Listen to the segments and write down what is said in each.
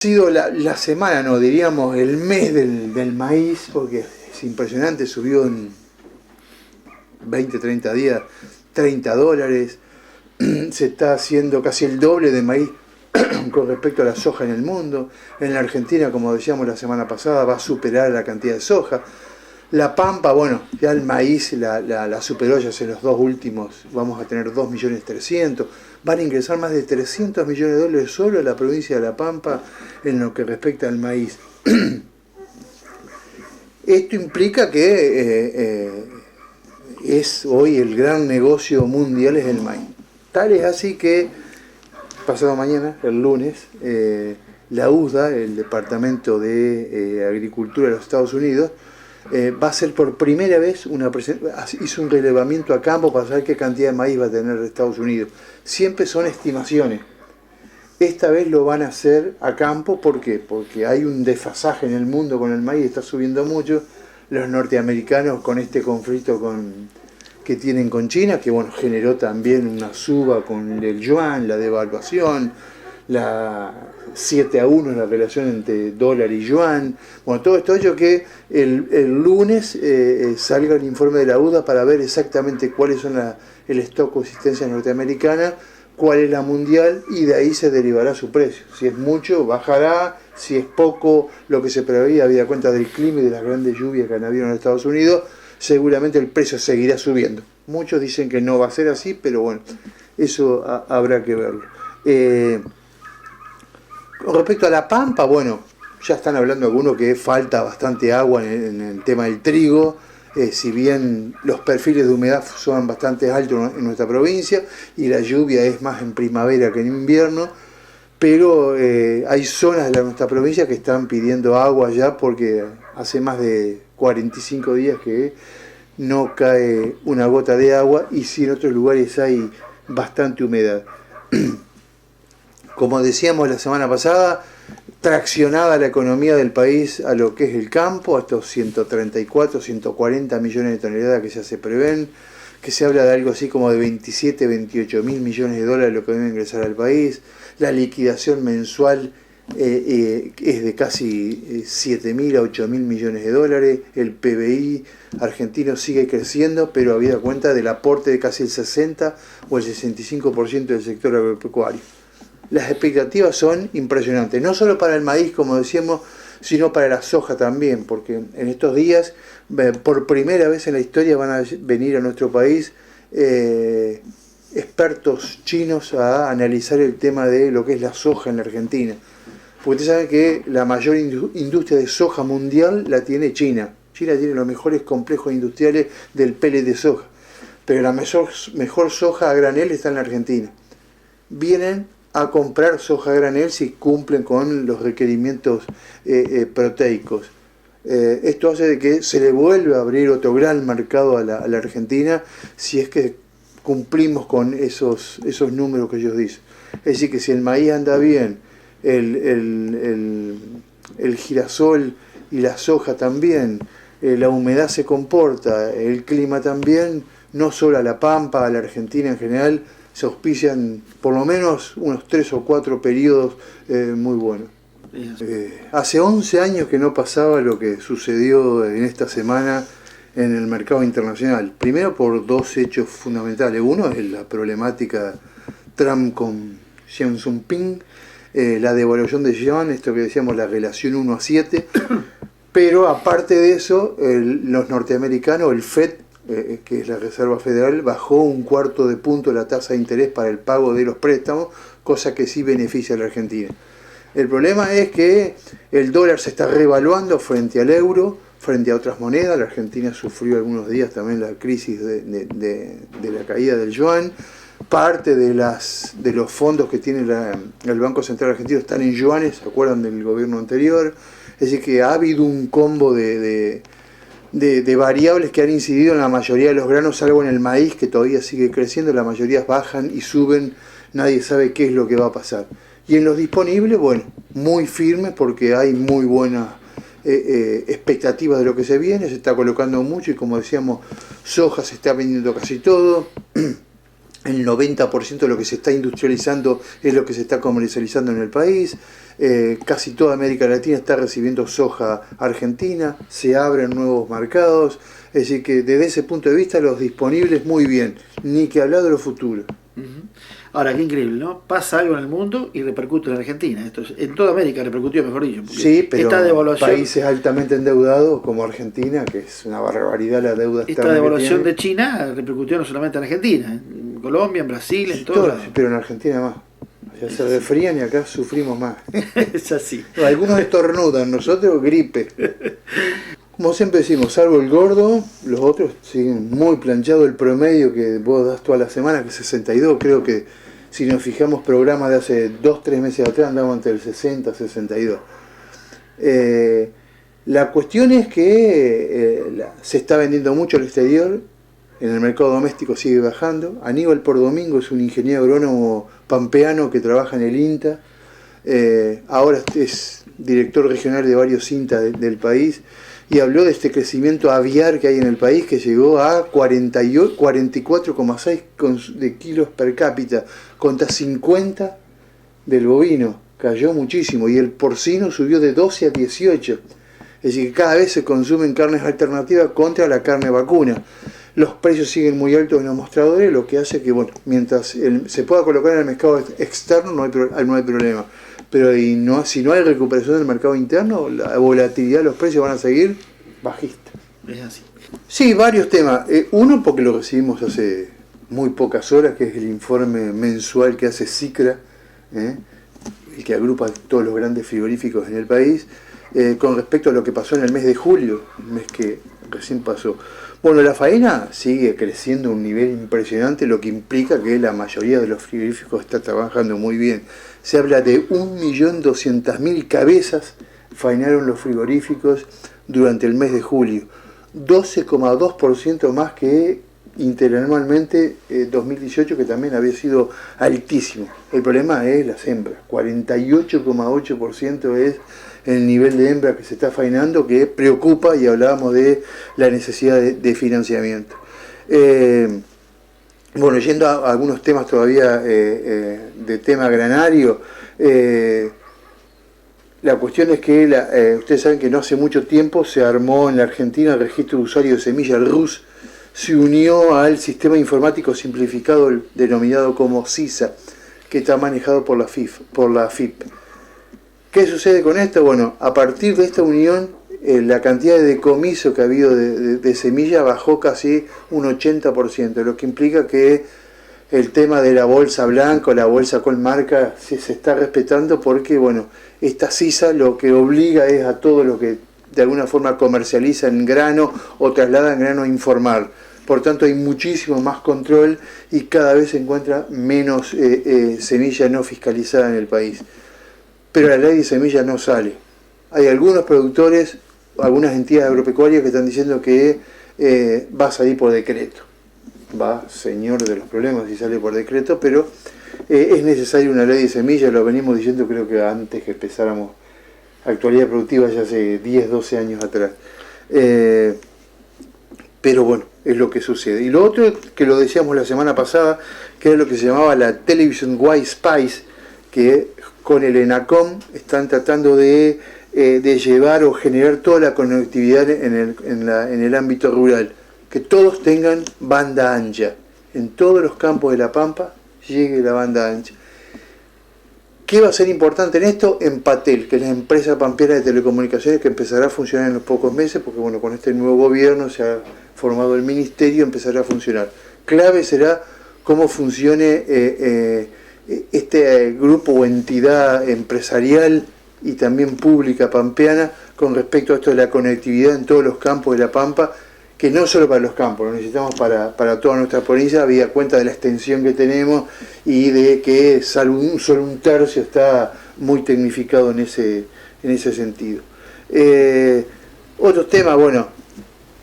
Ha sido la semana, no, diríamos el mes del maíz, porque es impresionante, subió en 20, 30 días, $30, se está haciendo casi el doble de maíz con respecto a la soja en el mundo. En la Argentina, como decíamos la semana pasada, va a superar la cantidad de soja. La pampa, bueno, ya el maíz la superó ya en los dos últimos, vamos a tener 2.300.000. Van a ingresar más de $300 millones solo a la provincia de La Pampa en lo que respecta al maíz. Esto implica que es hoy el gran negocio mundial es el maíz. Tal es así que pasado mañana, el lunes, la USDA, el Departamento de Agricultura de los Estados Unidos, va a hacer por primera vez hizo un relevamiento a campo para saber qué cantidad de maíz va a tener Estados Unidos. Siempre son estimaciones. Esta vez lo van a hacer a campo, ¿por qué? Porque hay un desfasaje en el mundo con el maíz, está subiendo mucho. Los norteamericanos con este conflicto que tienen con China, que bueno, generó también una suba con el yuan, la devaluación, la 7-1 la relación entre dólar y yuan. Bueno, todo esto hecho que el lunes salga el informe de la USDA para ver exactamente cuáles son el stock consistencia norteamericana, cuál es la mundial, y de ahí se derivará su precio. Si es mucho, bajará; si es poco, lo que se preveía, habida cuenta del clima y de las grandes lluvias que han habido en Estados Unidos, seguramente el precio seguirá subiendo. Muchos dicen que no va a ser así, pero bueno, eso habrá que verlo. Con respecto a la pampa, bueno, ya están hablando algunos que falta bastante agua en el tema del trigo, si bien los perfiles de humedad son bastante altos en nuestra provincia y la lluvia es más en primavera que en invierno, pero hay zonas de nuestra provincia que están pidiendo agua ya porque hace más de 45 días que no cae una gota de agua, y sí en otros lugares hay bastante humedad. Como decíamos la semana pasada, traccionada la economía del país a lo que es el campo, a estos 134, 140 millones de toneladas que ya se prevén, que se habla de algo así como de 27, 28 mil millones de dólares lo que debe ingresar al país. La liquidación mensual es de casi 7.000 a 8.000 millones de dólares. El PBI argentino sigue creciendo, pero habida cuenta del aporte de casi el 60 o el 65% del sector agropecuario. Las expectativas son impresionantes, no solo para el maíz, como decíamos, sino para la soja también, porque en estos días, por primera vez en la historia, van a venir a nuestro país expertos chinos a analizar el tema de lo que es la soja en la Argentina. Porque ustedes saben que la mayor industria de soja mundial la tiene China. China tiene los mejores complejos industriales del pellet de soja, pero la mejor soja a granel está en la Argentina. Vienen a comprar soja a granel si cumplen con los requerimientos proteicos. Esto hace de que se le vuelva a abrir otro gran mercado a la Argentina si es que cumplimos con esos números que ellos dicen. Es decir, que si el maíz anda bien, el girasol y la soja también, la humedad se comporta, el clima también, no solo a La Pampa, a la Argentina en general, se auspician por lo menos unos 3 o 4 periodos muy buenos. Hace 11 años que no pasaba lo que sucedió en esta semana en el mercado internacional. Primero por dos hechos fundamentales. Uno es la problemática Trump con Xi Jinping, la devaluación de yuan, esto que decíamos, la relación 1-7. Pero aparte de eso, los norteamericanos, el FED, que es la Reserva Federal, bajó 1/4 de punto la tasa de interés para el pago de los préstamos, cosa que sí beneficia a la Argentina. El problema es que el dólar se está revaluando frente al euro, frente a otras monedas. La Argentina sufrió algunos días también la crisis de la caída del yuan. Parte de los fondos que tiene el Banco Central Argentino están en yuanes, ¿se acuerdan del gobierno anterior? Es decir, que ha habido un combo de variables que han incidido en la mayoría de los granos, salvo en el maíz, que todavía sigue creciendo. La mayoría bajan y suben, nadie sabe qué es lo que va a pasar. Y en los disponibles, bueno, muy firmes porque hay muy buenas expectativas de lo que se viene, se está colocando mucho y, como decíamos, soja se está vendiendo casi todo. el 90% de lo que se está industrializando es lo que se está comercializando en el país. Casi toda América Latina está recibiendo soja argentina, se abren nuevos mercados, es decir que desde ese punto de vista los disponibles muy bien, ni que hablar de los futuros. Ahora, qué increíble, ¿no? Pasa algo en el mundo y repercute en Argentina. Esto es, en toda América repercutió, mejor dicho. Sí, pero esta devaluación, países altamente endeudados como Argentina, que es una barbaridad la deuda externa. Esta devaluación de China repercutió no solamente en Argentina, en Colombia, en Brasil, en todo. Pero en Argentina más. Ya se resfrían y acá sufrimos más. Es así. Algunos estornudan, nosotros gripe. Como siempre decimos, salvo el gordo, los otros siguen muy planchados. El promedio que vos das toda la semana, que es 62, creo que si nos fijamos programas de hace 2-3 meses atrás, andamos entre el 60 y 62. La cuestión es que se está vendiendo mucho al exterior, en el mercado doméstico sigue bajando. Aníbal Pordomingo es un ingeniero agrónomo pampeano que trabaja en el INTA, ahora es director regional de varios INTA del país, y habló de este crecimiento aviar que hay en el país, que llegó a 44,6 de kilos per cápita, contra 50 del bovino, cayó muchísimo, y el porcino subió de 12 a 18, es decir, que cada vez se consumen carnes alternativas contra la carne vacuna. Los precios siguen muy altos en los mostradores, lo que hace que, bueno, mientras se pueda colocar en el mercado externo no hay problema. Pero si no hay recuperación del mercado interno, la volatilidad de los precios van a seguir bajistas. Es así. Sí, varios temas. Uno, porque lo recibimos hace muy pocas horas, que es el informe mensual que hace SICRA, el que agrupa todos los grandes frigoríficos en el país, con respecto a lo que pasó en el mes de julio, el mes que recién pasó. Bueno, la faena sigue creciendo a un nivel impresionante, lo que implica que la mayoría de los frigoríficos está trabajando muy bien. Se habla de 1.200.000 cabezas faenaron los frigoríficos durante el mes de julio, 12,2% más que interanualmente 2018, que también había sido altísimo. El problema es las hembras, 48,8% es el nivel de hembra que se está faenando, que preocupa, y hablábamos de la necesidad de financiamiento. Bueno, yendo a algunos temas todavía de tema granario, la cuestión es que ustedes saben que no hace mucho tiempo se armó en la Argentina el registro de usuario de semilla, el RUS, se unió al sistema informático simplificado denominado como SISA, que está manejado por la FIP. ¿Qué sucede con esto? Bueno, a partir de esta unión, la cantidad de decomiso que ha habido de semilla bajó casi un 80%, lo que implica que el tema de la bolsa blanca o la bolsa con marca se está respetando, porque, bueno, esta CISA lo que obliga es a todo lo que de alguna forma comercializa en grano o traslada en grano a informar. Por tanto, hay muchísimo más control y cada vez se encuentra menos semilla no fiscalizada en el país. Pero la ley de semillas no sale. Hay algunos productores, algunas entidades agropecuarias que están diciendo que va a salir por decreto. Va, señor de los problemas, si sale por decreto, pero es necesaria una ley de semillas, lo venimos diciendo creo que antes que empezáramos actualidad productiva, ya hace 10, 12 años atrás. Pero bueno, es lo que sucede. Y lo otro, que lo decíamos la semana pasada, que era lo que se llamaba la Television White Spice, que con el ENACOM están tratando de llevar o generar toda la conectividad en el ámbito rural, que todos tengan banda ancha, en todos los campos de La Pampa llegue la banda ancha. ¿Qué va a ser importante en esto? Empatel, que es la empresa pampeana de telecomunicaciones, que empezará a funcionar en los pocos meses, porque bueno, con este nuevo gobierno se ha formado el ministerio, empezará a funcionar. Clave será cómo funcione este grupo o entidad empresarial y también pública pampeana con respecto a esto de la conectividad en todos los campos de La Pampa, que no solo para los campos, lo necesitamos para toda nuestra provincia, habida cuenta de la extensión que tenemos y de que solo un tercio está muy tecnificado en ese sentido. Otro tema, bueno,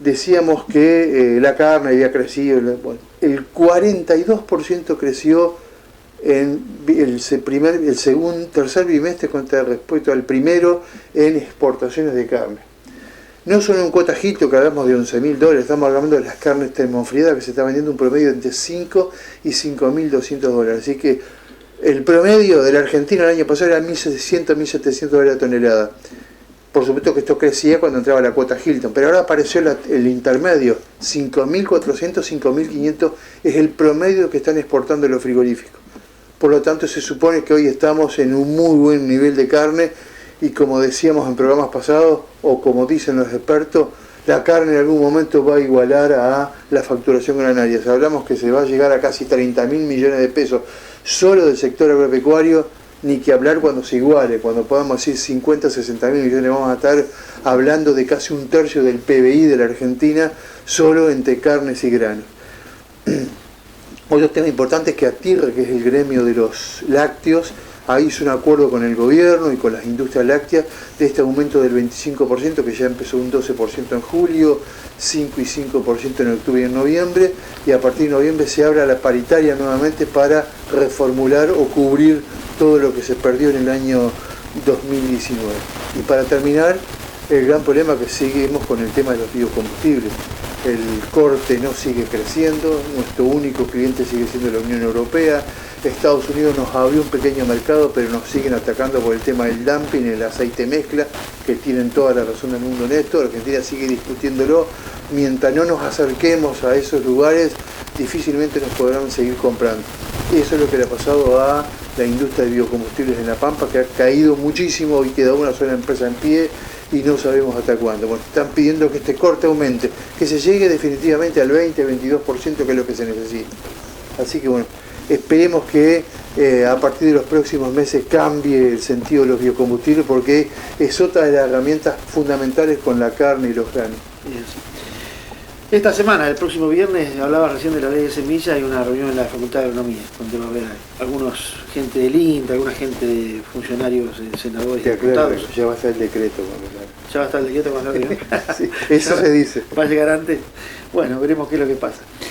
decíamos que la carne había crecido, bueno, el 42% creció en el tercer bimestre contra respecto al primero en exportaciones de carne. No solo en cuota Hilton, que hablamos de $11.000, estamos hablando de las carnes termofriadas que se está vendiendo un promedio entre 5 y $5.200. Así que el promedio de la Argentina el año pasado era $1.600, $1.700 la tonelada. Por supuesto que esto crecía cuando entraba la cuota Hilton, pero ahora apareció el intermedio, 5.400, 5.500 es el promedio que están exportando los frigoríficos. Por lo tanto, se supone que hoy estamos en un muy buen nivel de carne y como decíamos en programas pasados, o como dicen los expertos, la carne en algún momento va a igualar a la facturación granaria. Si hablamos que se va a llegar a casi 30.000 millones de pesos solo del sector agropecuario, ni que hablar cuando se iguale, cuando podamos decir 50, 60.000 millones, vamos a estar hablando de casi un tercio del PBI de la Argentina solo entre carnes y granos. Otro tema importante es que ATIR, que es el gremio de los lácteos, ahí hizo un acuerdo con el gobierno y con las industrias lácteas de este aumento del 25%, que ya empezó un 12% en julio, 5 y 5% en octubre y en noviembre, y a partir de noviembre se abre a la paritaria nuevamente para reformular o cubrir todo lo que se perdió en el año 2019. Y para terminar, el gran problema que seguimos con el tema de los biocombustibles. El corte no sigue creciendo, nuestro único cliente sigue siendo la Unión Europea. Estados Unidos nos abrió un pequeño mercado, pero nos siguen atacando por el tema del dumping, el aceite mezcla, que tienen toda la razón del mundo en esto. Argentina sigue discutiéndolo. Mientras no nos acerquemos a esos lugares, difícilmente nos podrán seguir comprando. Y eso es lo que le ha pasado a la industria de biocombustibles en La Pampa, que ha caído muchísimo y queda una sola empresa en pie y no sabemos hasta cuándo. Bueno, están pidiendo que este corte aumente, que se llegue definitivamente al 20-22%, que es lo que se necesita. Así que bueno, esperemos que a partir de los próximos meses cambie el sentido de los biocombustibles, porque es otra de las herramientas fundamentales con la carne y los granos. Esta semana, el próximo viernes, hablaba recién de la ley de semillas, hay una reunión en la Facultad de Agronomía, donde va a haber algunos gente del INTA, alguna gente de funcionarios, senadores y diputados. Ya va a estar el decreto. Ya va a estar el decreto cuando sí, eso se dice. Va a llegar antes. Bueno, veremos qué es lo que pasa.